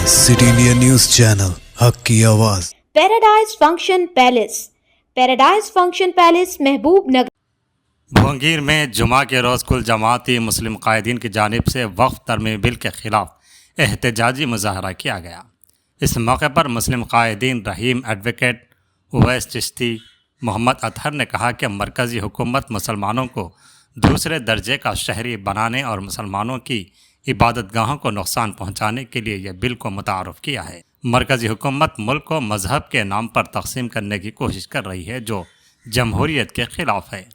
City India news channel हक की आवाज। पैराडाइज फंक्शन पैलेस महबूब नगर भोंगीर में जुमा के रोज़ कुल जमाती मुस्लिम कायदीन की जानिब से वक्फ तरमीम बिल के ख़िलाफ़ एहतजाजी मुजाहरा किया गया। इस मौके पर मुस्लिम कायदीन रहीम एडवोकेट उवैस चिश्ती मोहम्मद अतहर ने कहा कि मरकज़ी हुकूमत मुसलमानों को दूसरे दर्जे का शहरी बनाने और मुसलमानों की इबादत गाहों को नुकसान पहुँचाने के लिए यह बिल को मुतारफ़ किया है। मरकज़ी हुकूमत मुल्क को मज़हब के नाम पर तकसीम करने की कोशिश कर रही है जो जमहूरियत के ख़िलाफ़ है।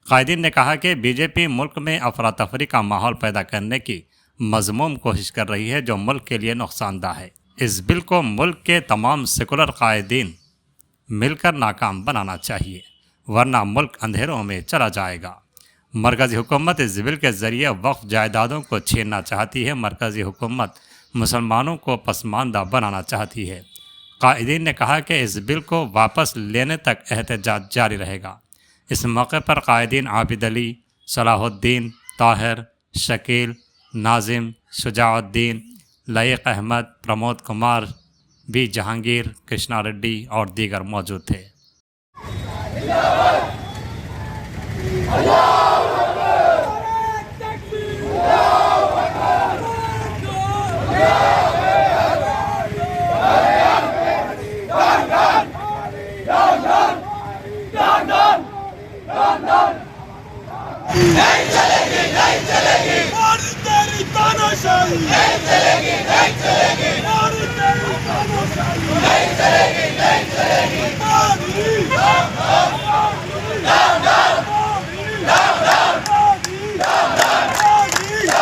कायदीन ने कहा कि बीजेपी मुल्क में अफरा तफरी का माहौल पैदा करने की मज़मूम कोशिश कर रही है जो मुल्क के लिए नुकसानदा है। इस बिल को मुल्क के तमाम सेकुलर कायदीन मिलकर नाकाम बनाना चाहिए वरना मुल्क अंधेरों में चला जाएगा। मरकज़ी हुकूमत इस बिल के ज़रिए वक्फ जायदादों को छीनना चाहती है। मरकज़ी हुकूमत मुसलमानों को पसमानदा बनाना चाहती है। कायदीन ने कहा कि इस बिल को वापस लेने तक एहतजाज जारी रहेगा। इस मौके पर कायदीन आबिद अली, सलाहुद्दीन, ताहिर, शकील, नाजिम, शुजाउद्दीन, लईक अहमद, प्रमोद कुमार, बी जहांगीर, कृष्णा रेड्डी और दीगर मौजूद थे। नहीं चलेगी, नहीं चलेगी, मोदी तेरी तानाशाही नहीं चलेगी, नहीं चलेगी, मोदी तेरी तानाशाही नहीं चलेगी, नहीं चलेगी, Modi down down down down down Modi down down Modi down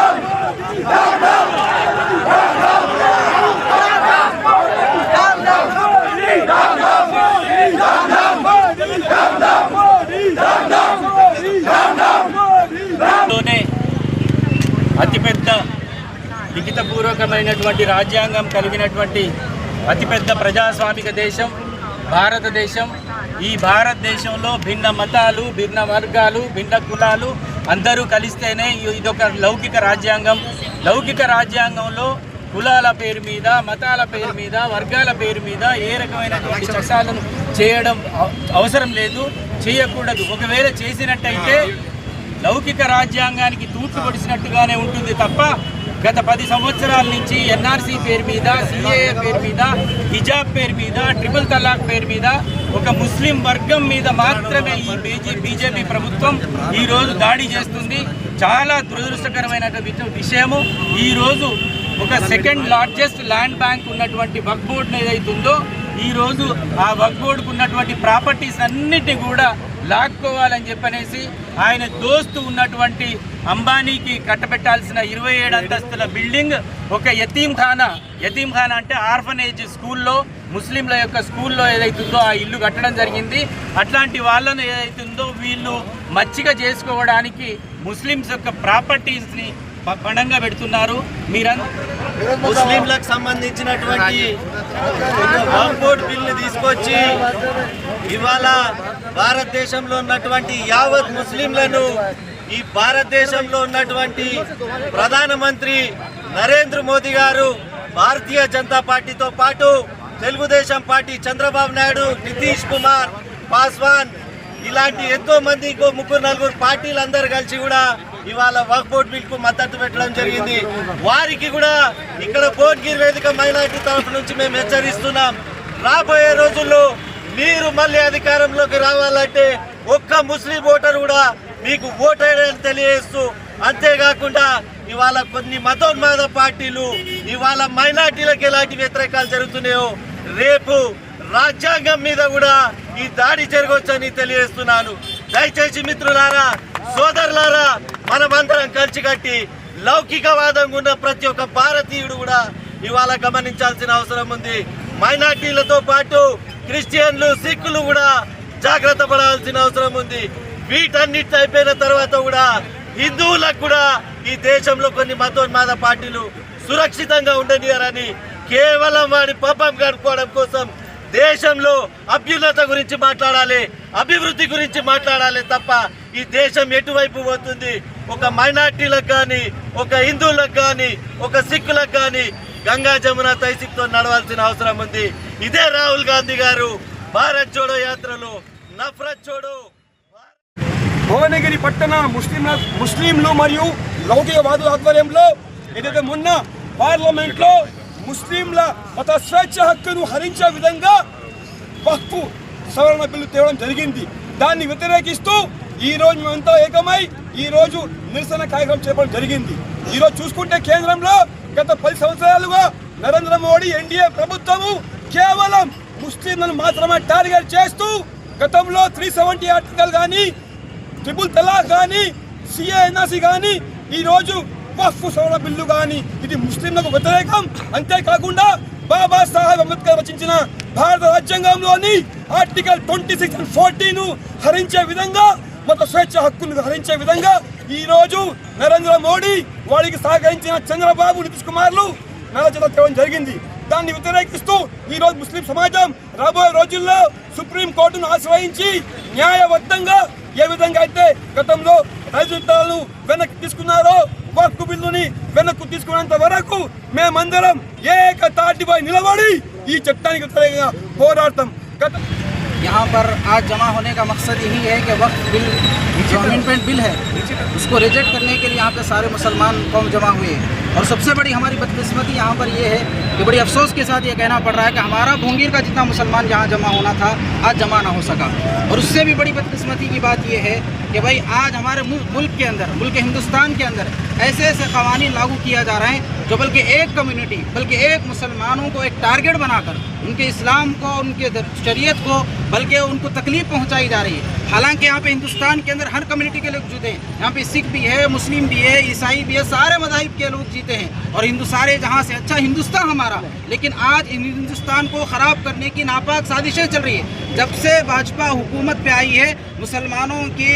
down అతిపెద్ద లిఖితపూర్వకమైనటువంటి రాజ్యాంగం కలిగినటువంటి అతిపెద్ద ప్రజాస్వామిక దేశం భారతదేశం. ఈ భారతదేశంలో భిన్న మతాలు, భిన్న వర్గాలు, భిన్న కులాలు అందరూ కలిస్తేనే ఇదొక లౌకిక రాజ్యాంగం. లౌకిక రాజ్యాంగంలో కులాల పేరు మీద, మతాల పేరు మీద, వర్గాల పేరు మీద ఏ రకమైనటువంటి చట్టాలను చేయడం అవసరం లేదు, చేయకూడదు. ఒకవేళ చేసినట్టయితే లౌకిక రాజ్యాంగానికి తూట్లు పొడిచినట్టుగానే ఉంటుంది తప్ప గత 10 సంవత్సరాల నుంచి ఎన్ఆర్సీ పేరు మీద, సిఏఏ పేరు మీద, హిజాబ్ పేరు మీద, ట్రిపుల్ తలాక్ పేరు మీద ఒక ముస్లిం వర్గం మీద మాత్రమే ఈ బీజేపీ ప్రభుత్వం ఈరోజు దాడి చేస్తుంది. చాలా దురదృష్టకరమైనటువంటి విషయము. ఈరోజు ఒక సెకండ్ లార్జెస్ట్ ల్యాండ్ బ్యాంక్ ఉన్నటువంటి వక్ఫ్ బోర్డును ఏదైతుందో ఈరోజు ఆ వక్ఫ్ బోర్డుకు ఉన్నటువంటి ప్రాపర్టీస్ అన్నిటినీ కూడా లాక్కోవాలని చెప్పనేసి ఆయన దోస్తు ఉన్నటువంటి అంబానీకి కట్టబెట్టాల్సిన 27 అంతస్తుల బిల్డింగ్ ఒక యతీంఖానా అంటే ఆర్ఫనేజ్ స్కూల్లో, ముస్లింల యొక్క స్కూల్లో ఏదైతుందో ఆ ఇల్లు కట్టడం జరిగింది. అట్లాంటి వాళ్ళను ఏదైతుందో వీళ్ళు మచ్చిక చేసుకోవడానికి ముస్లిమ్స్ యొక్క ప్రాపర్టీస్ని పణంగా పెడుతున్నారు. ముస్లింలకు సంబంధించినటువంటి వక్ఫ్ బోర్డు బిల్లు తీసుకొచ్చి ఇవాళ భారతదేశంలో ఉన్నటువంటి యావత్ ముస్లింలను, ఈ భారతదేశంలో ఉన్నటువంటి ప్రధానమంత్రి నరేంద్ర మోదీ గారు, భారతీయ జనతా పార్టీతో పాటు తెలుగుదేశం పార్టీ చంద్రబాబు నాయుడు, నితీష్ కుమార్, పాస్వాన్ ఇలాంటి ఎంతో మంది 3-4 పార్టీలు అందరు కలిసి కూడా ఇవాళ వక్ఫ్ బోర్డు బిల్కు మద్దతు పెట్టడం జరిగింది. వారికి కూడా ఇక్కడ భువనగిరి వేదిక మైనారిటీ తరఫు నుంచి మేము హెచ్చరిస్తున్నాం. రాబోయే రోజుల్లో మీరు మళ్ళీ అధికారంలోకి రావాలంటే ఒక్క ముస్లిం ఓటర్ కూడా మీకు ఓటేయడానికి తెలియజేస్తూ, అంతేకాకుండా ఇవాళ కొన్ని మతోన్మాద పార్టీలు ఇవాళ మైనార్టీలకు ఎలాంటి వ్యతిరేకాలు జరుగుతున్నాయో రేపు రాజ్యాంగం మీద కూడా ఈ దాడి జరగవచ్చని తెలియజేస్తున్నాను. దయచేసి మిత్రులారా, సోదరులారా, మనమందరం కలిసికట్టి లౌకికవాదంగా ఉన్న ప్రతి ఒక్క భారతీయుడు కూడా ఇవాళ గమనించాల్సిన అవసరం ఉంది. మైనార్టీలతో పాటు క్రిస్టియన్లు, సిక్కులు కూడా జాగ్రత్త పడాల్సిన అవసరం ఉంది. వీటన్నిటి అయిపోయిన తర్వాత కూడా హిందువులకు కూడా ఈ దేశంలో కొన్ని మతోన్మాద పార్టీలు సురక్షితంగా ఉండనియారని కేవలం వాడి పాపం గడుపుకోవడం కోసం దేశంలో అభ్యున్నత గురించి మాట్లాడాలి, అభివృద్ధి గురించి మాట్లాడాలి తప్ప ఈ దేశం ఎటువైపు పోతుంది, ఒక మైనార్టీలకు కానీ, ఒక హిందువులకు కానీ, ఒక సిక్కులకు కానీ గంగా జమున తైసిక్తో నడవాల్సిన అవసరం ఉంది. ఇదే రాహుల్ గాంధీ గారు భారత్ జోడో యాత్రలో నఫరత్ జోడో భువనగిరి పట్టణ ముస్లింలు మరియు లౌకికవాదుల ఆధ్వర్యంలో ఏదైతే మొన్న పార్లమెంట్లో ముస్లింల మత స్వేచ్ఛ హక్కును హరించే విధంగా వక్ఫ్ సవరణ బిల్లు తేవడం జరిగింది. దాన్ని వ్యతిరేకిస్తూ ఈ రోజు మేమంతా ఏకమై ఈ రోజు నిరసన కార్యక్రమం చేపట్టడం జరిగింది. ఈ రోజు చూసుకుంటే కేంద్రంలో గత 10 సంవత్సరాలుగా నరేంద్ర మోడీ ఎన్డీఏ ప్రభుత్వము కేవలం ముస్లింలను మాత్రమే టార్గెట్ చేస్తూ గతంలో 370 ఆర్టికల్ కానీ, ట్రిపుల్ తలాక్ కానీ, సిఏఎన్ఆర్సీ కానీ, ఈరోజు వక్ఫ్ సవరణ బిల్లు కానీ ఇది ముస్లింలకు వ్యతిరేకం. అంతేకాకుండా బాబాసాహెబ్ అంబేద్కర్ రచించిన భారత రాజ్యాంగంలోని ఆర్టికల్ 26 and 40 హరించే విధంగా, మత స్వేచ్ఛ హక్కును హరించే విధంగా ఈ రోజు నరేంద్ర మోడీ వాడికి సహకరించిన చంద్రబాబు, నితీష్ కుమార్లు నల్లచట తేవడం జరిగింది. దాన్ని వ్యతిరేకిస్తూ ఈ రోజు ముస్లిం సమాజం రాబోయే రోజుల్లో సుప్రీం కోర్టును ఆశ్రయించి న్యాయబద్ధంగా ఏ విధంగా అయితే గతంలో రాజధానులను వెనక్కి తీసుకున్నారో వక్ఫ్ బిల్లుని వెనక్కు తీసుకున్నంత వరకు మేమందరం ఏకతాటిపై నిలబడి ఈ చట్టానికి వ్యతిరేకంగా పోరాడతాం. यहाँ पर आज जमा होने का मकसद यही है कि वक्फ बिल जो अमेंडमेंट बिल है उसको रिजेक्ट करने के लिए यहाँ पे सारे मुसलमान कौम जमा हुए हैं। और सबसे बड़ी हमारी बदकिस्मती यहाँ पर ये है कि बड़ी अफसोस के साथ ये कहना पड़ रहा है कि हमारा भोंगीर का जितना मुसलमान यहाँ जमा होना था आज जमा ना हो सका। और उससे भी बड़ी बदकिस्मती की बात ये है कि भाई आज हमारे मुल्क के अंदर, मुल्क हिंदुस्तान के अंदर ऐसे ऐसे क़वानीन लागू किया जा रहे हैं जो बल्कि एक कम्युनिटी, बल्कि एक मुसलमानों को एक टारगेट बनाकर उनके इस्लाम को, उनके शरीयत को, बल्कि उनको तकलीफ पहुंचाई जा रही है। हालांकि यहाँ पे हिंदुस्तान के अंदर हर कम्युनिटी के लोग जीते हैं। यहाँ पे सिख भी है, मुस्लिम भी है, ईसाई भी है, सारे मज़ाहिब के लोग जीते हैं और सारे जहाँ से अच्छा हिंदुस्तान हमारा। लेकिन आज हिंदुस्तान को ख़राब करने की नापाक साजिशें चल रही है। जब से भाजपा हुकूमत पे आई है मुसलमानों के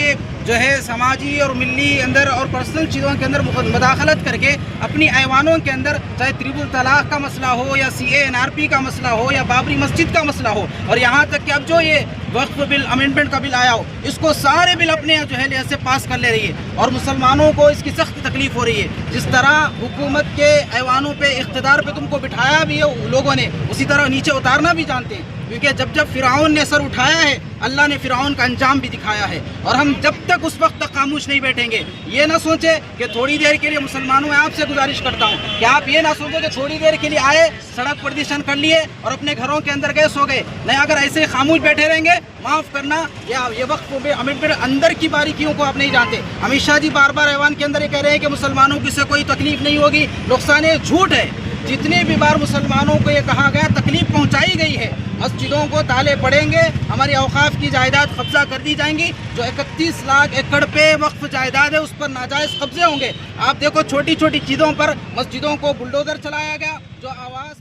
जो है समाजी और मिली अंदर और पर्सनल चीज़ों के अंदर मुदाखलत करके अपनी ऐवानों के अंदर चाहे ट्रिपल तलाक का मसला हो या CANRP का मसला हो या बाबरी मस्जिद का मसला हो और यहाँ तक कि अब जो ये वक्फ बिल अमेंडमेंट का बिल आया हो इसको सारे बिल अपने जो है ऐसे पास कर ले रही है और मुसलमानों को इसकी सख्त तकलीफ हो रही है। जिस तरह हुकूमत के ऐवानों पे इख्तिदार पे तुमको बिठाया भी है लोगों ने, उसी तरह नीचे उतारना भी जानते हैं। क्योंकि जब जब फिरौन ने सर उठाया है अल्लाह ने फिरौन का अंजाम भी दिखाया है और हम जब तक उस वक्त तक खामोश नहीं बैठेंगे। ये ना सोचे कि थोड़ी देर के लिए, मुसलमानों में आपसे गुजारिश करता हूँ कि आप ये ना सोचो कि थोड़ी देर के लिए आए, सड़क प्रदर्शन कर लिए और अपने घरों के अंदर गए, सो गए। नहीं, अगर ऐसे खामोश बैठे रहेंगे, माफ़ करना, या ये वक्त अमेंडमेंट अंदर की बारीकियों को आप नहीं जानते। अमित शाह जी बार बार ऐवान के अंदर ये कह रहे हैं कि मुसलमानों की से कोई तकलीफ नहीं होगी, नुकसान है, झूठ है। जितनी भी बार मुसलमानों को ये कहा गया तकलीफ पहुंचाई गई है। मस्जिदों को ताले पड़ेंगे, हमारी औकाफ की जायदाद कब्जा कर दी जाएंगी। जो 31 लाख एकड़ पे वक्फ जायदाद है उस पर नाजायज़ कब्जे होंगे। आप देखो छोटी छोटी चीज़ों पर मस्जिदों को बुलडोज़र चलाया गया, जो आवाज़